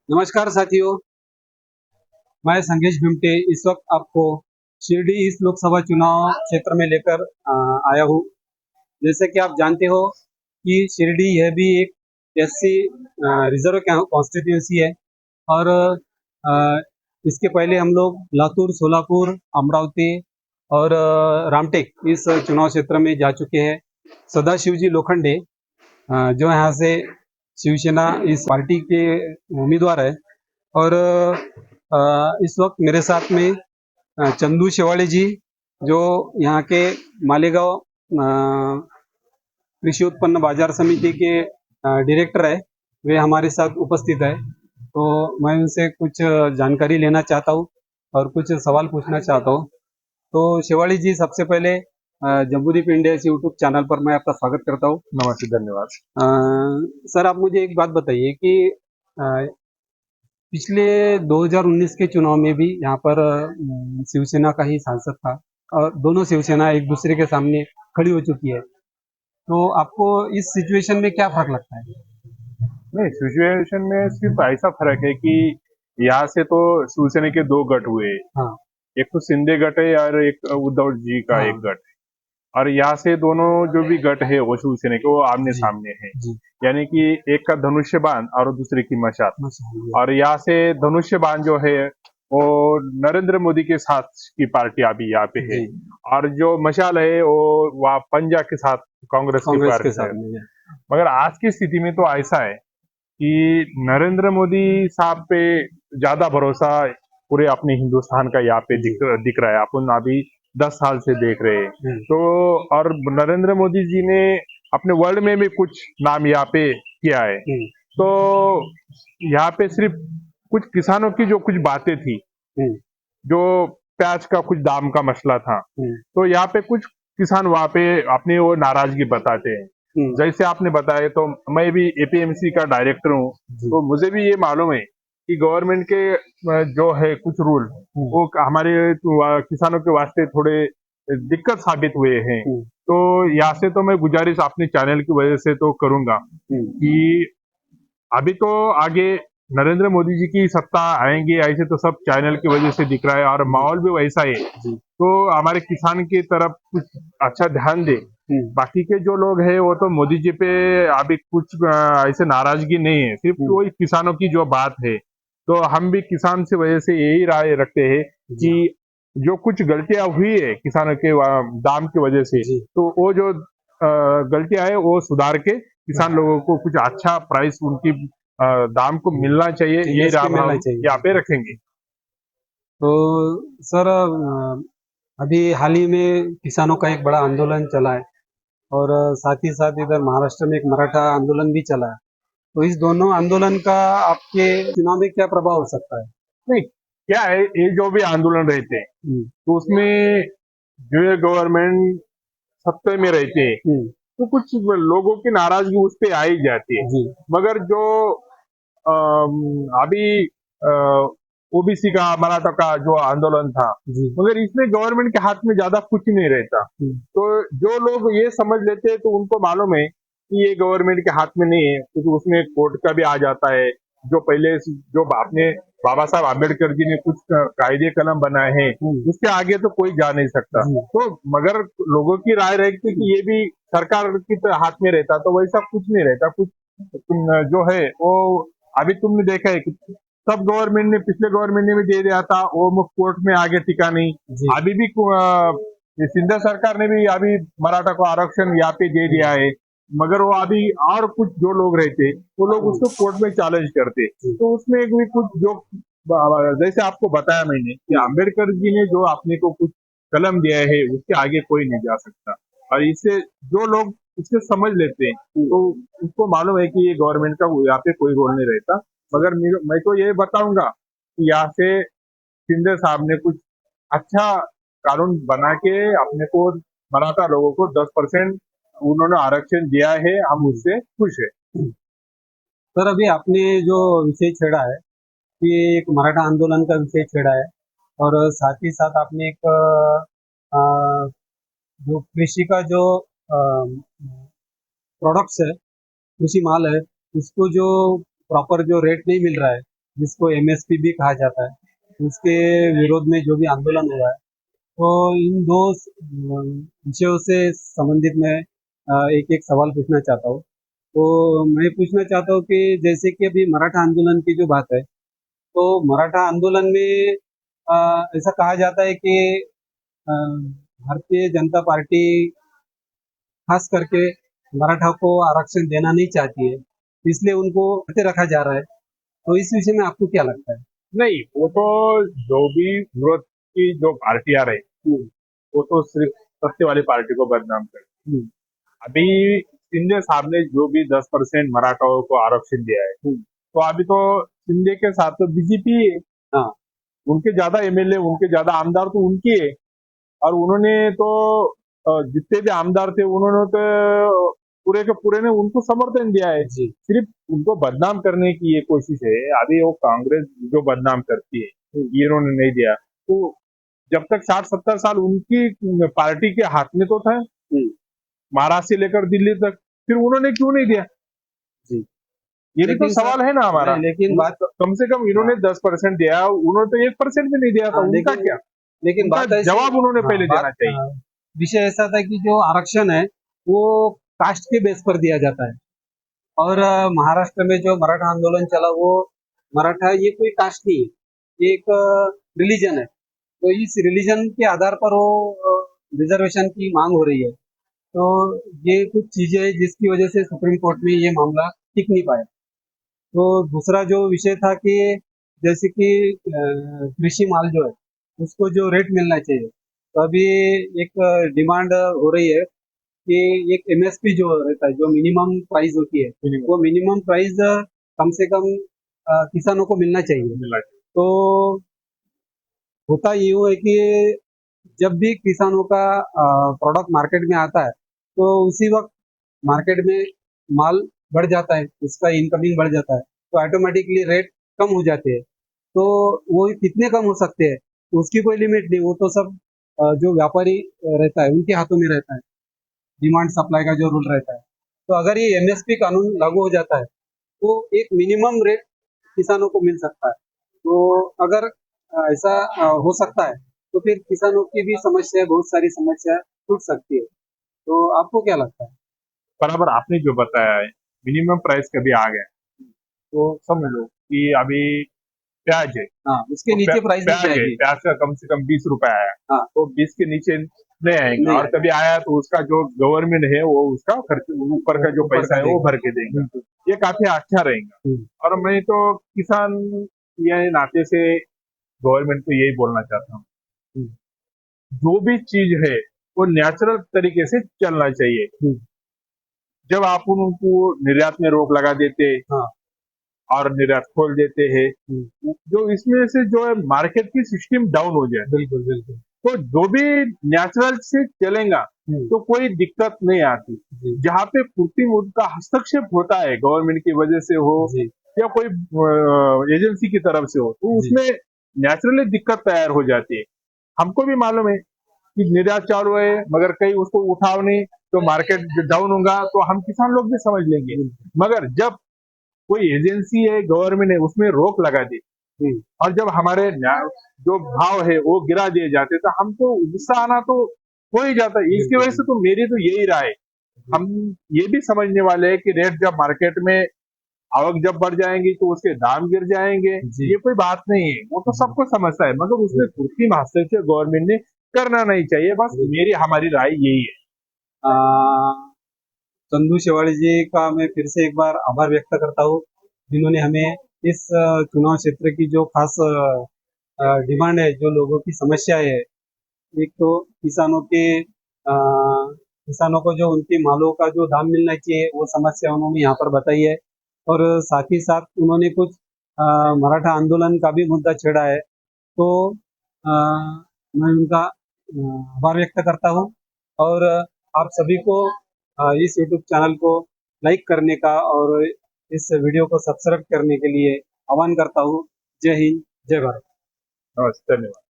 नमस्कार साथियों, मैं संगेश भिमटे इस वक्त आपको शिरडी ईस्ट लोकसभा चुनाव क्षेत्र में लेकर आया हूँ। जैसे कि आप जानते हो कि शिरडी यह भी एक एससी रिजर्व कॉन्स्टिट्यूंसी है और इसके पहले हम लोग लातूर, सोलापुर, अमरावती और रामटेक इस चुनाव क्षेत्र में जा चुके हैं। सदाशिवजी लोखंडे जो यहाँ से शिवसेना इस पार्टी के उम्मीदवार है और इस वक्त मेरे साथ में चंदू शेवाड़े जी जो यहाँ के मालेगांव कृषि उत्पन्न बाजार समिति के डायरेक्टर है, वे हमारे साथ उपस्थित है। तो मैं उनसे कुछ जानकारी लेना चाहता हूँ और कुछ सवाल पूछना चाहता हूँ। तो शेवाड़ी जी, सबसे पहले जम्बूदीप इंडिया इस यूट्यूब चैनल पर मैं आपका स्वागत करता हूँ। नमस्ते, धन्यवाद। सर, आप मुझे एक बात बताइए कि पिछले 2019 के चुनाव में भी यहाँ पर शिवसेना का ही सांसद था और दोनों शिवसेना एक दूसरे के सामने खड़ी हो चुकी है। तो आपको इस सिचुएशन में क्या फर्क लगता है? नहीं, सिचुएशन में सिर्फ ऐसा फर्क है कि यहाँ से तो शिवसेना के दो गठ हुए। हाँ, एक तो शिंदे गठ है और एक उद्धव जी का हाँ, एक गठ है। और यहाँ से दोनों जो भी गठ है वो शिवसेना के वो आमने जी, सामने है। जी, यानी कि एक का धनुष्य बाण और दूसरे की मशाल। माशाअल्लाह। और यहाँ से धनुष्य बाण जो है वो नरेंद्र मोदी के साथ की पार्टी अभी यहाँ पे है। जी, और जो मशाल है वो वहाँ पंजा के साथ कांग्रेस की कांग्रेस के पार्टी है। साथ में है। मगर आज की स्थिति में तो ऐसा है कि नरेंद्र मोदी साहब पे ज्यादा भरोसा पूरे अपने हिंदुस्तान का यहाँ पे दिख रहा है। अपन अभी 10 साल से देख रहे हैं। तो और नरेंद्र मोदी जी ने अपने वर्ल्ड में भी कुछ नाम यहाँ पे किया है। तो यहाँ पे सिर्फ कुछ किसानों की जो कुछ बातें थी, जो प्याज का कुछ दाम का मसला था, तो यहाँ पे कुछ किसान वहाँ पे अपनी वो नाराजगी बताते हैं। जैसे आपने बताया, तो मैं भी एपीएमसी का डायरेक्टर हूँ, तो मुझे भी ये मालूम है कि गवर्नमेंट के जो है कुछ रूल वो हमारे किसानों के वास्ते थोड़े दिक्कत साबित हुए हैं। तो यहाँ से तो मैं गुजारिश अपने चैनल की वजह से तो करूंगा कि अभी तो आगे नरेंद्र मोदी जी की सत्ता आएंगी, ऐसे तो सब चैनल की वजह से दिख रहा है और माहौल भी वैसा है। तो हमारे किसान की तरफ कुछ अच्छा ध्यान दे। बाकी के जो लोग हैं वो तो मोदी जी पे अभी कुछ ऐसे नाराजगी नहीं है, सिर्फ वही किसानों की जो बात है। तो हम भी किसान से वजह से यही राय रखते हैं कि जो कुछ गलतियां हुई है किसानों के दाम की वजह से, तो वो जो गलतियां है वो सुधार के किसान लोगों को कुछ अच्छा प्राइस उनकी दाम को मिलना चाहिए। ये राम मिलना हम चाहिए। यहाँ पे रखेंगे। तो सर, अभी हाल ही में किसानों का एक बड़ा आंदोलन चला है और साथ ही साथ इधर महाराष्ट्र में एक मराठा आंदोलन भी चला है। तो इस दोनों आंदोलन का आपके चुनाव में क्या प्रभाव हो सकता है? नहीं, क्या है, ये जो भी आंदोलन रहते हैं तो उसमें जो ये गवर्नमेंट सत्ता में रहते हैं तो कुछ लोगों की नाराजगी उस पे आ ही जाती है। मगर जो अभी ओबीसी का मराठा का जो आंदोलन था, मगर इसमें गवर्नमेंट के हाथ में ज्यादा कुछ नहीं रहता। तो जो लोग ये समझ लेते हैं तो उनको मालूम है कि ये गवर्नमेंट के हाथ में नहीं है, क्योंकि उसमें कोर्ट का भी आ जाता है। जो पहले जो आपने बाबा साहब आम्बेडकर जी ने कुछ कायदे कलम बनाए हैं उसके आगे तो कोई जा नहीं सकता। तो मगर लोगों की राय रहती कि ये भी सरकार के हाथ में रहता, तो वैसा कुछ नहीं रहता। कुछ जो है वो अभी तुमने देखा है कि सब गवर्नमेंट ने, पिछले गवर्नमेंट ने भी दे दिया था, वो मुफ्त कोर्ट में आगे टिका नहीं। अभी भी सिंधिया सरकार ने भी अभी मराठा को आरक्षण यहाँ पे दे दिया है, मगर वो अभी और कुछ जो लोग रहते वो लोग उसको कोर्ट में चैलेंज करते। तो उसमें भी कुछ जो जैसे आपको बताया मैंने कि अम्बेडकर जी ने जो अपने को कुछ कलम दिया है उसके आगे कोई नहीं जा सकता। और इससे जो लोग इससे समझ लेते हैं तो उसको मालूम है कि ये गवर्नमेंट का यहाँ पे कोई रोल नहीं रहता। मगर मैं तो ये बताऊंगा कि यहाँ से शिंदे साहब ने कुछ अच्छा कानून बना के अपने को मराठा लोगों को 10% उन्होंने आरक्षण दिया है, हम उससे खुश है। सर, अभी आपने जो विषय छेड़ा है कि एक मराठा आंदोलन का विषय छेड़ा है और साथ ही साथ आपने एक जो कृषि का जो प्रोडक्ट्स है, कृषि माल है, उसको जो प्रॉपर जो रेट नहीं मिल रहा है, जिसको एमएसपी भी कहा जाता है, उसके विरोध में जो भी आंदोलन हुआ है, तो इन दो विषयों से संबंधित मैं एक एक सवाल पूछना चाहता हूँ। तो मैं पूछना चाहता हूँ कि जैसे कि अभी मराठा आंदोलन की जो बात है, तो मराठा आंदोलन में ऐसा कहा जाता है कि भारतीय जनता पार्टी खास करके मराठा को आरक्षण देना नहीं चाहती है, इसलिए उनको हटे रखा जा रहा है। तो इस विषय में आपको क्या लगता है? नहीं, वो तो जो भी विरोध की जो पार्टियां रही, हम्म, वो तो सिर्फ सत्य वाली पार्टी को बदनाम कर। हम्म, अभी शिंदे साहब ने जो भी 10% मराठाओं को आरक्षण दिया है, हम्म, तो अभी तो शिंदे के साथ तो बीजेपी है। हाँ, उनके ज्यादा एमएलए, उनके ज्यादा आमदार तो उनके है। और उन्होंने तो जितने भी आमदार थे, उन्होंने तो पूरे के पूरे ने उनको समर्थन दिया है। जी, सिर्फ उनको बदनाम करने की ये कोशिश है। अभी वो कांग्रेस जो बदनाम करती है, ये इन्होंने नहीं दिया। तो जब तक 60-70 साल उनकी पार्टी के हाथ में तो था, हम्म, महाराष्ट्र से लेकर दिल्ली तक, फिर उन्होंने क्यों नहीं दिया? जी। ये भी तो लेकिन सर, सवाल है ना हमारा। नहीं, लेकिन बात, कम से कम इन्होंने हाँ, 10% दिया, उन्होंने तो 1% भी नहीं दिया था। हाँ, उनका लेकिन क्या? लेकिन उनका बात ऐसी, जवाब उन्होंने हाँ, पहले देना चाहिए। विषय ऐसा था कि जो आरक्षण है वो कास्ट के बेस पर दिया जाता है, और महाराष्ट्र में जो मराठा आंदोलन चला वो मराठा ये कोई कास्ट नहीं है, ये एक रिलीजन है। तो इस रिलीजन के आधार पर वो रिजर्वेशन की मांग हो रही है। तो ये कुछ चीजें हैं जिसकी वजह से सुप्रीम कोर्ट में ये मामला टिक नहीं पाया। तो दूसरा जो विषय था कि जैसे कि कृषि माल जो है उसको जो रेट मिलना चाहिए, तो अभी एक डिमांड हो रही है कि एक एमएसपी जो रहता है, जो मिनिमम प्राइस होती है, वो मिनिमम प्राइस कम से कम किसानों को मिलना चाहिए। मिला। तो होता यूँ है कि जब भी किसानों का प्रोडक्ट मार्केट में आता है, तो उसी वक्त मार्केट में माल बढ़ जाता है, उसका इनकमिंग बढ़ जाता है, तो ऑटोमेटिकली रेट कम हो जाते हैं। तो वो कितने कम हो सकते हैं, तो उसकी कोई लिमिट नहीं, वो तो सब जो व्यापारी रहता है उनके हाथों में रहता है, डिमांड सप्लाई का जो रूल रहता है। तो अगर ये एमएसपी कानून लागू हो जाता है, तो एक मिनिमम रेट किसानों को मिल सकता है। तो अगर ऐसा हो सकता है, तो फिर किसानों की भी समस्या, बहुत सारी समस्या टूट सकती है। तो आपको क्या लगता है? बराबर आपने जो बताया है, मिनिमम प्राइस कभी आ गया तो समझ लो कि अभी प्याज है, हाँ, उसके तो नीचे प्राइस नहीं प्याज है, जाएगी। प्याज का कम से कम 20 रुपए आया, हाँ, तो 20 के नीचे नहीं आएगा। नहीं और आएगा। कभी आया तो उसका जो गवर्नमेंट है वो उसका खर्च ऊपर का जो ऊपर पैसा का है वो देगा। भर के देगा। बिल्कुल। ये काफी अच्छा रहेगा। हम्म, और मैं तो किसान ये नाते से गवर्नमेंट को यही बोलना चाहता हूँ, हम्म, जो भी चीज है वो नेचुरल तरीके से चलना चाहिए। हम्म, जब आप उनको निर्यात में रोक लगा देते हाँ, और निर्यात खोल देते हैं, हम्म, जो इसमें से जो है मार्केट की सिस्टम डाउन हो जाए, बिल्कुल, बिल्कुल। तो जो भी नेचुरल से चलेगा तो कोई दिक्कत नहीं आती। जी, जहाँ पे कृत्रिम उनका हस्तक्षेप होता है, गवर्नमेंट की वजह से हो जी, या कोई एजेंसी की तरफ से हो, तो जी, उसमें नेचुरली दिक्कत तैयार हो जाती है। हमको भी मालूम है कि निर्यात चालू है, मगर कहीं उसको उठाव नहीं तो मार्केट डाउन होगा, तो हम किसान लोग भी समझ लेंगे। बिल्कुल। मगर जब कोई एजेंसी है, गवर्नमेंट है, उसमें रोक लगा दी हम्म, और जब हमारे जो भाव है वो गिरा दिए जाते, तो हमको गुस्सा आना तो हो ही जाता है। इसकी वजह बिल्कुल, से तो मेरी तो यही राय है। जी, हम ये भी समझने वाले हैं कि रेट जब मार्केट में आवक जब बढ़ जाएंगी तो उसके दाम गिर जाएंगे, जी, ये कोई बात नहीं है, वो तो जी, सबको समझता है। मगर उसमें बिल्कुल, कृत्रिम हस्तक्षेप गवर्नमेंट ने करना नहीं चाहिए। बस बिल्कुल। मेरी हमारी राय यही है। आ, चंदू शेवाड़ी जी का मैं फिर से एक बार आभार व्यक्त करता हूँ, जिन्होंने हमें इस चुनाव क्षेत्र की जो खास डिमांड है, जो लोगों की समस्या है, एक तो किसानों को जो उनकी मालों का जो दाम मिलना चाहिए, वो समस्या उन्होंने यहाँ पर बताई है। और साथ ही साथ उन्होंने कुछ मराठा आंदोलन का भी मुद्दा छेड़ा है। तो मैं उनका आभार व्यक्त करता हूँ, और आप सभी को इस यूट्यूब चैनल को लाइक करने का और इस वीडियो को सब्सक्राइब करने के लिए आह्वान करता हूँ। जय हिंद, जय भारत। नमस्ते, धन्यवाद।